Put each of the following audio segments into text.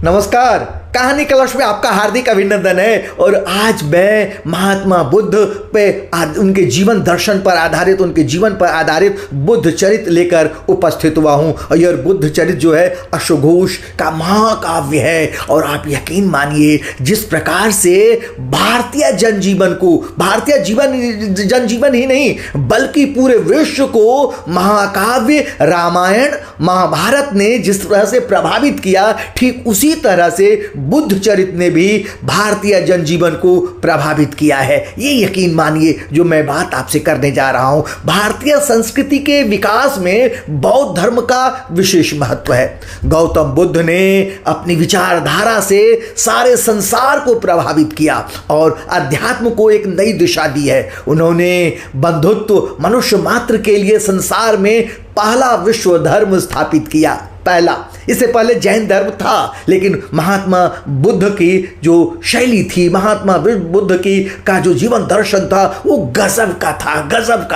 नमस्कार। कहानी कलश में आपका हार्दिक अभिनंदन है। और आज मैं महात्मा बुद्ध पे उनके जीवन दर्शन पर आधारित, उनके जीवन पर आधारित बुद्ध चरित्र लेकर उपस्थित हुआ हूँ। और यह बुद्ध चरित्र जो है अश्वघोष का महाकाव्य है। और आप यकीन मानिए, जिस प्रकार से भारतीय जनजीवन को, भारतीय जनजीवन ही नहीं बल्कि पूरे विश्व को महाकाव्य रामायण महाभारत ने जिस तरह से प्रभावित किया, ठीक उसी तरह से बुद्ध चरित्र ने भी भारतीय जनजीवन को प्रभावित किया है। ये यकीन मानिए जो मैं बात आपसे करने जा रहा हूं, भारतीय संस्कृति के विकास में बौद्ध धर्म का विशेष महत्व है। गौतम बुद्ध ने अपनी विचारधारा से सारे संसार को प्रभावित किया और अध्यात्म को एक नई दिशा दी है। उन्होंने बंधुत्व मनुष्य मात्र के लिए संसार में पहला विश्व धर्म स्थापित किया। पहला, इससे पहले जैन धर्म था, लेकिन महात्मा बुद्ध की जो शैली थी, महात्मा बुद्ध की का जो जीवन दर्शन था वो गजब का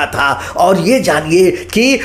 था। और ये जानिए कि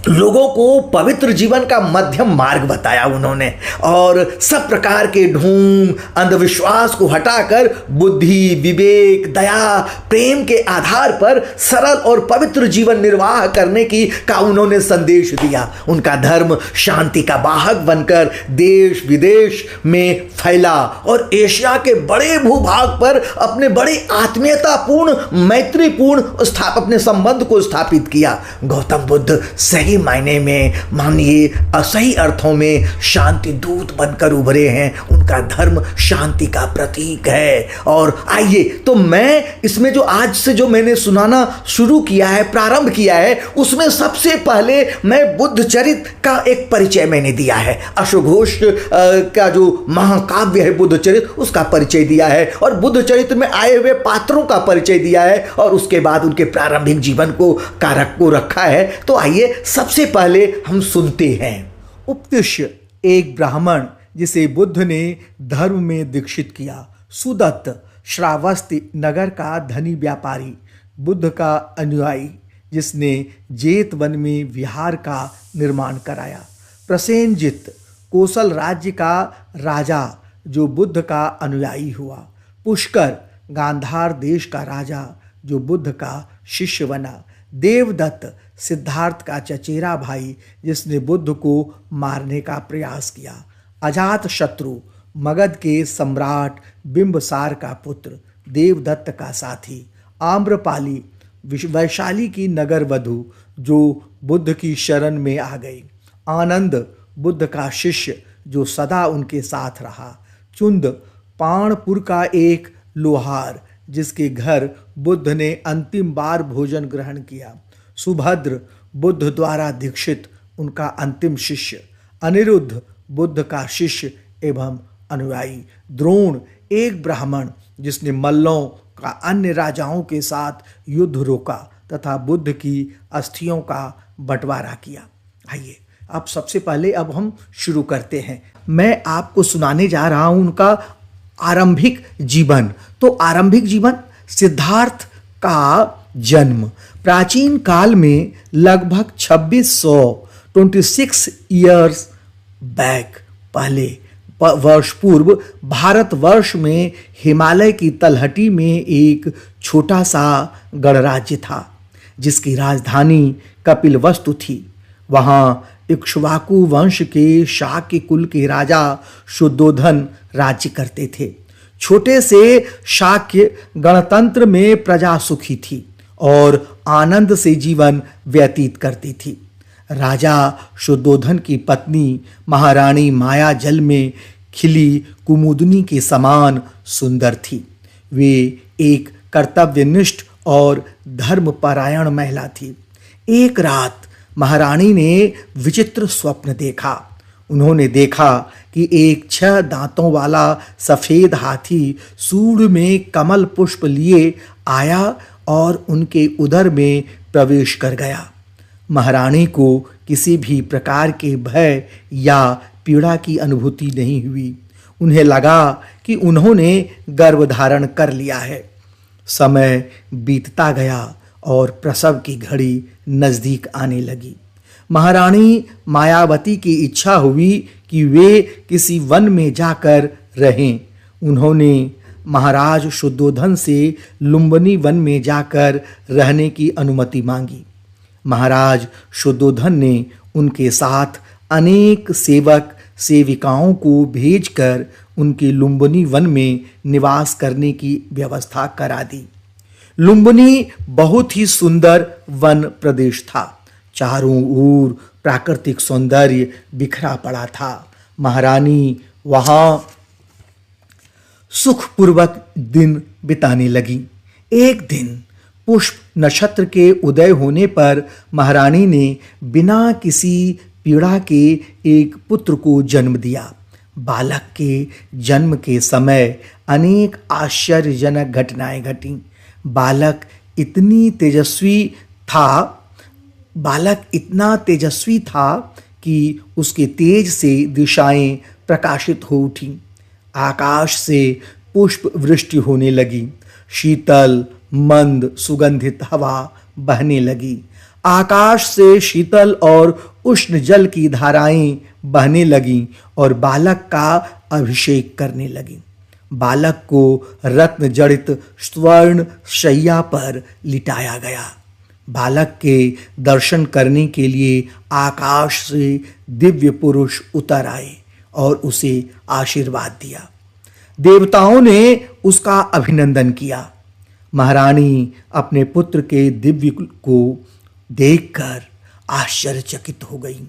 लोगों को पवित्र जीवन का मध्यम मार्ग बताया उन्होंने, और सब प्रकार के ढोंग अंधविश्वास को हटाकर बुद्धि, विवेक, दया, प्रेम के आधार पर सरल और पवित्र जीवन निर्वाह करने का उन्होंने संदेश दिया। उनका धर्म शांति का वाहक बनकर देश विदेश में फैला और एशिया के बड़े भूभाग पर अपने बड़े आत्मीयतापूर्ण, मैत्रीपूर्ण अपने संबंध को स्थापित किया। गौतम बुद्ध सही मायने में, मानिए असही अर्थों में शांति दूत बनकर उभरे हैं। उनका धर्म शांति का प्रतीक है। और आइए, तो मैं इसमें जो आज से जो मैंने सुनाना शुरू किया है, प्रारंभ किया है, उसमें सबसे पहले मैं बुद्ध चरित्र का एक परिचय मैंने दिया है। अश्वघोष का जो महाकाव्य है बुद्ध चरित्र, उसका परिचय दिया है और बुद्ध चरित्र में आए हुए पात्रों का परिचय दिया है और उसके बाद उनके प्रारंभिक जीवन को कारक को रखा है। तो आइए सबसे पहले हम सुनते हैं। उपतिष्य, एक ब्राह्मण जिसे बुद्ध ने धर्म में दीक्षित किया। सुदत्त, श्रावस्ती नगर का धनी व्यापारी, बुद्ध का अनुयायी जिसने जेत वन में विहार का निर्माण कराया। प्रसेनजित, कोसल राज्य का राजा जो बुद्ध का अनुयायी हुआ। पुष्कर, गांधार देश का राजा जो बुद्ध का शिष्य बना। देवदत्त, सिद्धार्थ का चचेरा भाई जिसने बुद्ध को मारने का प्रयास किया। अजात शत्रु, मगध के सम्राट बिंबसार का पुत्र, देवदत्त का साथी। आम्रपाली, वैशाली की नगर वधु जो बुद्ध की शरण में आ गई। आनंद, बुद्ध का शिष्य जो सदा उनके साथ रहा। चुंद, पाणपुर का एक लोहार जिसके घर बुद्ध ने अंतिम बार भोजन ग्रहण किया। सुभद्र, बुद्ध द्वारा दीक्षित उनका अंतिम शिष्य। अनिरुद्ध, बुद्ध का शिष्य एवं अनुयायी। द्रोण, एक ब्राह्मण जिसने मल्लों का अन्य राजाओं के साथ युद्ध रोका तथा बुद्ध की अस्थियों का बंटवारा किया। आइए, अब सबसे पहले अब हम शुरू करते हैं। मैं आपको सुनाने जा रहा हूं उनका आरंभिक जीवन। तो आरंभिक जीवन, सिद्धार्थ का जन्म प्राचीन काल में लगभग 2626 ईयर्स बैक पहले वर्ष पूर्व भारतवर्ष में हिमालय की तलहटी में एक छोटा सा गणराज्य था जिसकी राजधानी कपिलवस्तु थी। वहाँ इक्ष्वाकु वंश के शाक्य कुल के राजा शुद्धोधन राज्य करते थे। छोटे से शाक्य गणतंत्र में प्रजा सुखी थी और आनंद से जीवन व्यतीत करती थी। राजा शुद्धोधन की पत्नी महारानी माया जल में खिली कुमुदनी के समान सुंदर थी। वे एक कर्तव्यनिष्ठ और धर्मपरायण महिला थी। एक रात महारानी ने विचित्र स्वप्न देखा। उन्होंने देखा कि एक 6 दांतों वाला सफेद हाथी सूंड में कमल पुष्प लिए आया और उनके उदर में प्रवेश कर गया। महारानी को किसी भी प्रकार के भय या पीड़ा की अनुभूति नहीं हुई। उन्हें लगा कि उन्होंने गर्भधारण कर लिया है। समय बीतता गया और प्रसव की घड़ी नजदीक आने लगी। महारानी मायावती की इच्छा हुई कि कि वे किसी वन में जाकर रहें। उन्होंने महाराज शुद्धोधन से लुम्बिनी वन में जाकर रहने की अनुमति मांगी। महाराज शुद्धोधन ने उनके साथ अनेक सेवक सेविकाओं को भेजकर उनके लुम्बिनी वन में निवास करने की व्यवस्था करा दी। लुम्बिनी बहुत ही सुंदर वन प्रदेश था। चारों ओर प्राकृतिक सौंदर्य बिखरा पड़ा था। महारानी वहां सुखपूर्वक दिन बिताने लगी। एक दिन पुष्प नक्षत्र के उदय होने पर महारानी ने बिना किसी पीड़ा के एक पुत्र को जन्म दिया। बालक के जन्म के समय अनेक आश्चर्यजनक घटनाएं घटीं। बालक इतना तेजस्वी था कि उसके तेज से दिशाएं प्रकाशित हो उठीं। आकाश से पुष्प वृष्टि होने लगी। शीतल मंद सुगंधित हवा बहने लगी। आकाश से शीतल और उष्ण जल की धाराएं बहने लगीं और बालक का अभिषेक करने लगीं। बालक को रत्न जड़ित स्वर्ण शैया पर लिटाया गया। बालक के दर्शन करने के लिए आकाश से दिव्य पुरुष उतर आए और उसे आशीर्वाद दिया। देवताओं ने उसका अभिनंदन किया। महारानी अपने पुत्र के दिव्य को देखकर आश्चर्यचकित हो गई।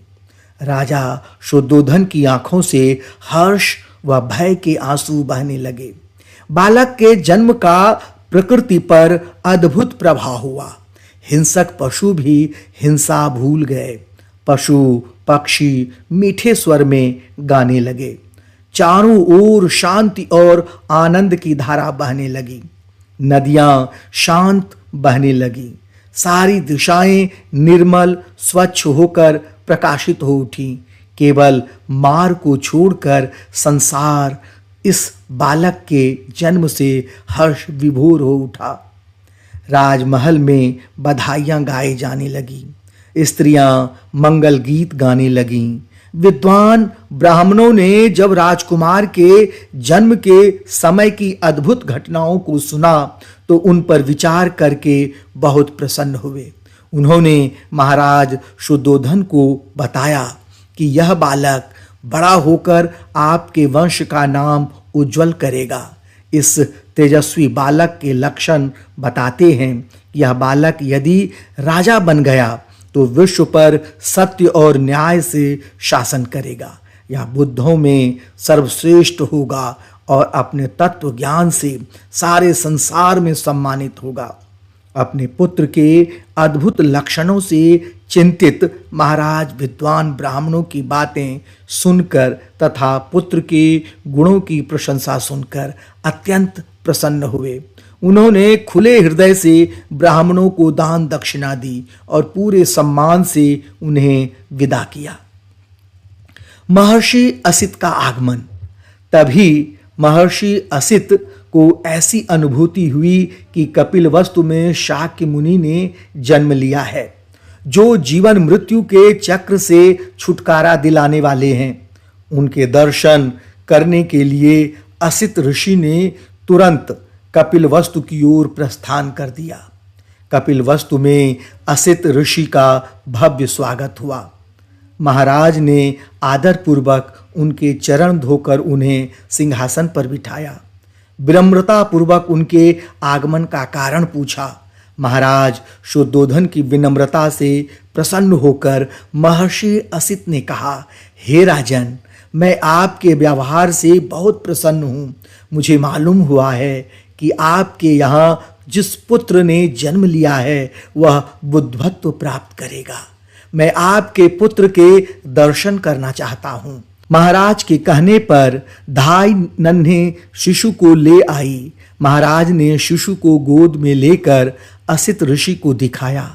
राजा शुद्धोधन की आंखों से हर्ष व भय के आंसू बहने लगे। बालक के जन्म का प्रकृति पर अद्भुत प्रभाव हुआ। हिंसक पशु भी हिंसा भूल गए। पशु पक्षी मीठे स्वर में गाने लगे। चारों ओर शांति और आनंद की धारा बहने लगी। नदियां शांत बहने लगी। सारी दिशाएं निर्मल स्वच्छ होकर प्रकाशित हो उठी। केवल मार को छोड़कर संसार इस बालक के जन्म से हर्ष विभोर हो उठा। राजमहल में बधाइयां गाए जाने लगी। स्त्रियां मंगल गीत गाने लगीं। विद्वान ब्राह्मणों ने जब राजकुमार के जन्म के समय की अद्भुत घटनाओं को सुना तो उन पर विचार करके बहुत प्रसन्न हुए। उन्होंने महाराज शुद्धोधन को बताया कि यह बालक बड़ा होकर आपके वंश का नाम उज्जवल करेगा। इस तेजस्वी बालक के लक्षण बताते हैं कि यह बालक यदि राजा बन गया तो विश्व पर सत्य और न्याय से शासन करेगा। यह बुद्धों में सर्वश्रेष्ठ होगा और अपने तत्व ज्ञान से सारे संसार में सम्मानित होगा। अपने पुत्र के अद्भुत लक्षणों से चिंतित महाराज विद्वान ब्राह्मणों की बातें सुनकर तथा पुत्र के गुणों की प्रशंसा सुनकर अत्यंत प्रसन्न हुए। उन्होंने खुले हृदय से ब्राह्मणों को दान दक्षिणा दी और पूरे सम्मान से उन्हें विदा किया। महर्षि असित का आगमन। तभी महर्षि असित को ऐसी अनुभूति हुई कि कपिलवस्तु में शाक्य मुनि ने जन्म लिया है, जो जीवन मृत्यु के चक्र से छुटकारा दिलाने वाले हैं। उनके दर्शन करने के लिए असित ऋषि ने तुरंत कपिलवस्तु की ओर प्रस्थान कर दिया। कपिलवस्तु में असित ऋषि का भव्य स्वागत हुआ। महाराज ने आदरपूर्वक उनके चरण धोकर उन्हें सिंहासन पर बिठाया। विनम्रता पूर्वक उनके आगमन का कारण पूछा। महाराज शुद्धोधन की विनम्रता से प्रसन्न होकर महर्षि असित ने कहा, हे राजन, मैं आपके व्यवहार से बहुत प्रसन्न हूँ। मुझे मालूम हुआ है कि आपके यहाँ जिस पुत्र ने जन्म लिया है वह बुद्धत्व प्राप्त करेगा। मैं आपके पुत्र के दर्शन करना चाहता हूँ। महाराज के कहने पर धाई नन्हे शिशु को ले आई। महाराज ने शिशु को गोद में लेकर असित ऋषि को दिखाया।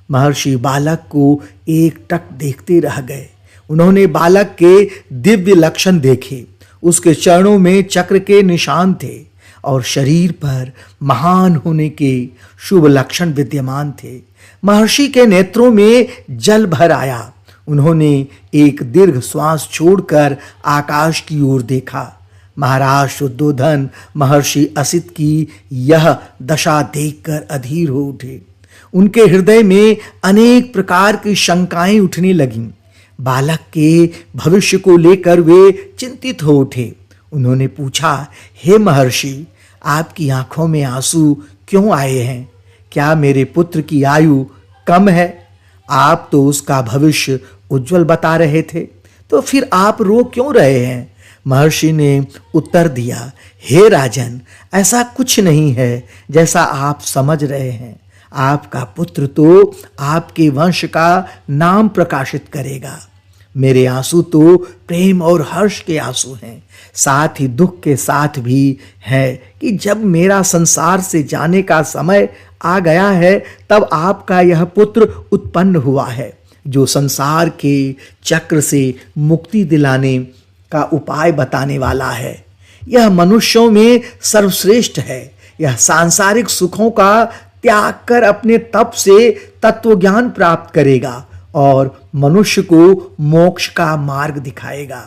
महर्षि बालक को एकटक देखते रह गए। उन्होंने बालक के दिव्य लक्षण देखे। उसके चरणों में चक्र के निशान थे और शरीर पर महान होने के शुभ लक्षण विद्यमान थे। महर्षि के नेत्रों में जल भर आया। उन्होंने एक दीर्घ श्वास छोड़कर आकाश की ओर देखा। महाराज शुद्धोधन महर्षि असित की यह दशा देखकर अधीर हो उठे। उनके हृदय में अनेक प्रकार की शंकाएं उठने लगीं। बालक के भविष्य को लेकर वे चिंतित हो उठे। उन्होंने पूछा, हे महर्षि, आपकी आंखों में आंसू क्यों आए हैं? क्या मेरे पुत्र की आयु कम है? आप तो उसका भविष्य उज्जवल बता रहे थे, तो फिर आप रो क्यों रहे हैं? महर्षि ने उत्तर दिया, हे राजन, ऐसा कुछ नहीं है जैसा आप समझ रहे हैं। आपका पुत्र तो आपके वंश का नाम प्रकाशित करेगा। मेरे आंसू तो प्रेम और हर्ष के आंसू हैं, साथ ही दुख के साथ भी है कि जब मेरा संसार से जाने का समय आ गया है, तब आपका यह पुत्र उत्पन्न हुआ है, जो संसार के चक्र से मुक्ति दिलाने का उपाय बताने वाला है। यह मनुष्यों में सर्वश्रेष्ठ है। यह सांसारिक सुखों का त्याग कर अपने तप से तत्वज्ञान प्राप्त करेगा और मनुष्य को मोक्ष का मार्ग दिखाएगा।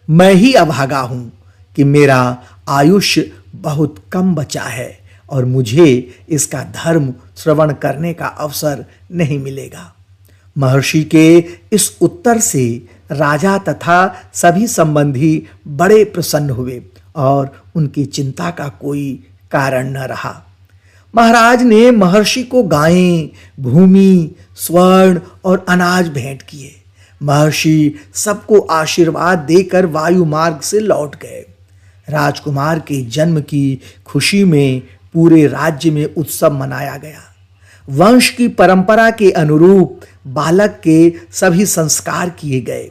मैं ही अभागा हूं कि मेरा आयुष्य बहुत कम बचा है और मुझे इसका धर्म श्रवण करने का अवसर नहीं मिलेगा। महर्षि के इस उत्तर से राजा तथा सभी संबंधी बड़े प्रसन्न हुए और उनकी चिंता का कोई कारण न रहा। महाराज ने महर्षि को गायें, भूमि, स्वर्ण और अनाज भेंट किए। महर्षि सबको आशीर्वाद देकर वायु मार्ग से लौट गए। राजकुमार के जन्म की खुशी में पूरे राज्य में उत्सव मनाया गया। वंश की परंपरा के अनुरूप बालक के सभी संस्कार किए गए।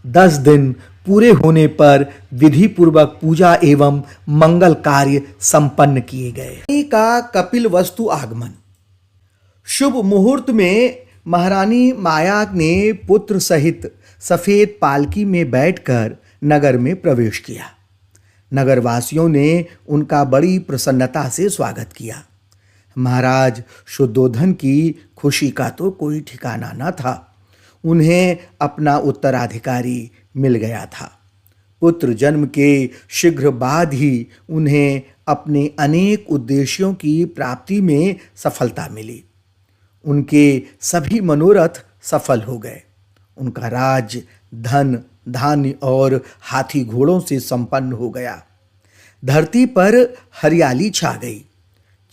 10 दिन पूरे होने पर विधि पूर्वक पूजा एवं मंगल कार्य संपन्न किए गए। का कपिल वस्तु आगमन। शुभ मुहूर्त में महारानी माया ने पुत्र सहित सफेद पालकी में बैठकर नगर में प्रवेश किया। नगरवासियों ने उनका बड़ी प्रसन्नता से स्वागत किया। महाराज शुद्धोधन की खुशी का तो कोई ठिकाना न था। उन्हें अपना उत्तराधिकारी मिल गया था। पुत्र जन्म के शीघ्र बाद ही उन्हें अपने अनेक उद्देश्यों की प्राप्ति में सफलता मिली। उनके सभी मनोरथ सफल हो गए। उनका राज्य धन, धान्य और हाथी घोड़ों से संपन्न हो गया। धरती पर हरियाली छा गई।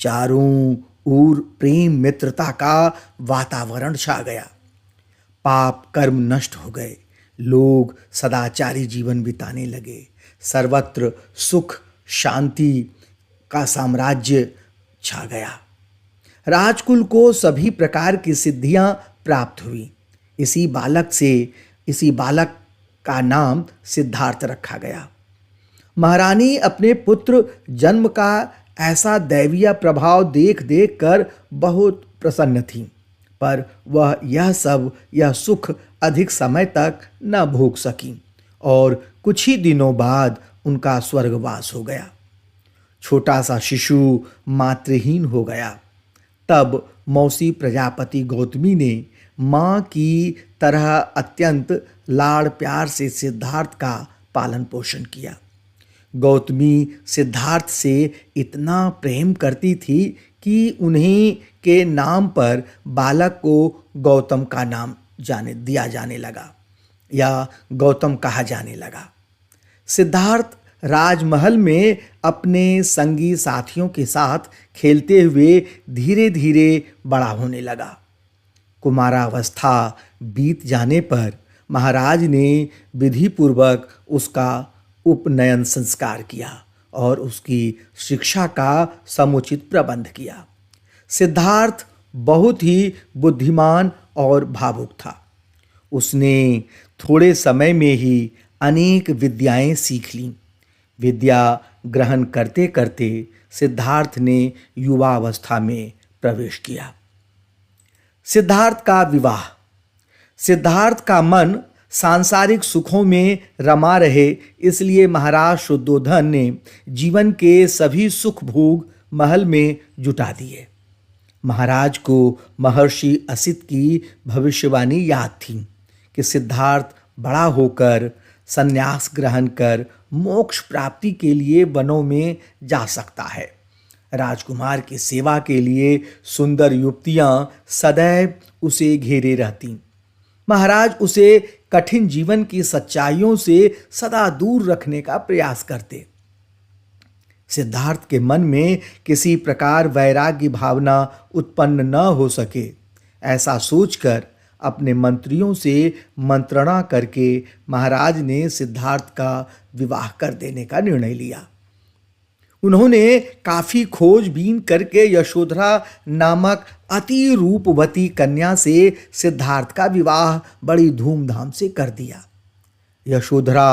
चारों ओर प्रेम मित्रता का वातावरण छा गया। पाप कर्म नष्ट हो गए। लोग सदाचारी जीवन बिताने लगे। सर्वत्र सुख शांति का साम्राज्य छा गया। राजकुल को सभी प्रकार की सिद्धियां प्राप्त हुई। इसी बालक का नाम सिद्धार्थ रखा गया। महारानी अपने पुत्र जन्म का ऐसा दैवीय प्रभाव देख देख कर बहुत प्रसन्न थी, पर वह यह सुख अधिक समय तक न भोग सकी और कुछ ही दिनों बाद उनका स्वर्गवास हो गया। छोटा सा शिशु मातृहीन हो गया। तब मौसी प्रजापति गौतमी ने माँ की तरह अत्यंत लाड़ प्यार से सिद्धार्थ का पालन पोषण किया। गौतमी सिद्धार्थ से इतना प्रेम करती थी कि उन्हीं के नाम पर बालक को गौतम का नाम दिया जाने लगा या गौतम कहा जाने लगा। सिद्धार्थ राजमहल में अपने संगी साथियों के साथ खेलते हुए धीरे धीरे बड़ा होने लगा। कुमारावस्था बीत जाने पर महाराज ने विधि पूर्वक उसका उपनयन संस्कार किया और उसकी शिक्षा का समुचित प्रबंध किया। सिद्धार्थ बहुत ही बुद्धिमान और भावुक था। उसने थोड़े समय में ही अनेक विद्याएं सीख लीं। विद्या ग्रहण करते करते सिद्धार्थ ने युवावस्था में प्रवेश किया। सिद्धार्थ का विवाह। सिद्धार्थ का मन सांसारिक सुखों में रमा रहे, इसलिए महाराज शुद्धोधन ने जीवन के सभी सुख भोग महल में जुटा दिए। महाराज को महर्षि असित की भविष्यवाणी याद थी कि सिद्धार्थ बड़ा होकर संन्यास ग्रहण कर मोक्ष प्राप्ति के लिए वनों में जा सकता है। राजकुमार की सेवा के लिए सुंदर युवतियां सदैव उसे घेरे रहती। महाराज उसे कठिन जीवन की सच्चाइयों से सदा दूर रखने का प्रयास करते। सिद्धार्थ के मन में किसी प्रकार वैराग्य भावना उत्पन्न न हो सके, ऐसा सोचकर अपने मंत्रियों से मंत्रणा करके महाराज ने सिद्धार्थ का विवाह कर देने का निर्णय लिया। उन्होंने काफी खोजबीन करके यशोधरा नामक अति रूपवती कन्या से सिद्धार्थ का विवाह बड़ी धूमधाम से कर दिया। यशोधरा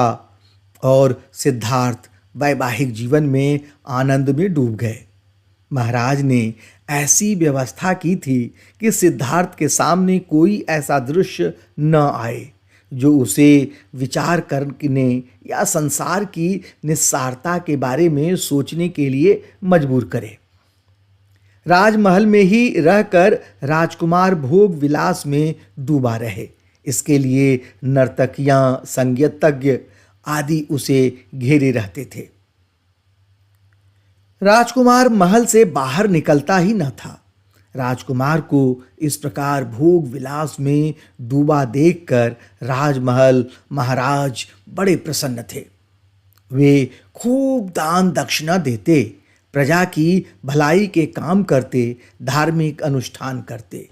और सिद्धार्थ वैवाहिक जीवन में आनंद में डूब गए। महाराज ने ऐसी व्यवस्था की थी कि सिद्धार्थ के सामने कोई ऐसा दृश्य न आए जो उसे विचार करने या संसार की निस्सारता के बारे में सोचने के लिए मजबूर करे। राजमहल में ही रहकर राजकुमार भोग विलास में डूबा रहे, इसके लिए नर्तकियां, संगीतज्ञ आदि उसे घेरे रहते थे। राजकुमार महल से बाहर निकलता ही न था। राजकुमार को इस प्रकार भोग विलास में डूबा देखकर राजमहल महाराज बड़े प्रसन्न थे। वे खूब दान दक्षिणा देते, प्रजा की भलाई के काम करते, धार्मिक अनुष्ठान करते।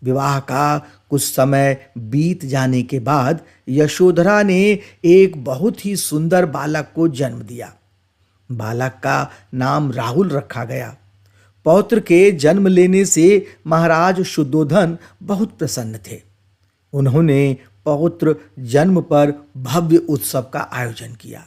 विवाह का कुछ समय बीत जाने के बाद यशोधरा ने एक बहुत ही सुंदर बालक को जन्म दिया। बालक का नाम राहुल रखा गया। पौत्र के जन्म लेने से महाराज शुद्धोधन बहुत प्रसन्न थे। उन्होंने पौत्र जन्म पर भव्य उत्सव का आयोजन किया।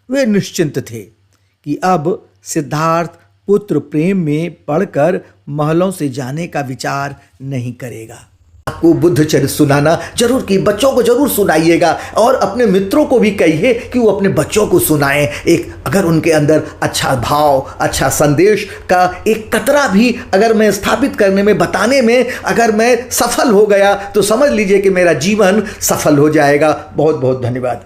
वे निश्चिंत थे कि अब सिद्धार्थ पुत्र प्रेम में पड़कर महलों से जाने का विचार नहीं करेगा। आपको बुद्ध चरित्र सुनाना जरूर की बच्चों को जरूर सुनाइएगा और अपने मित्रों को भी कहिए कि वो अपने बच्चों को सुनाएं। एक अगर उनके अंदर अच्छा भाव, अच्छा संदेश का एक कतरा भी अगर मैं स्थापित करने में, बताने में अगर मैं सफल हो गया तो समझ लीजिए कि मेरा जीवन सफल हो जाएगा। बहुत बहुत धन्यवाद।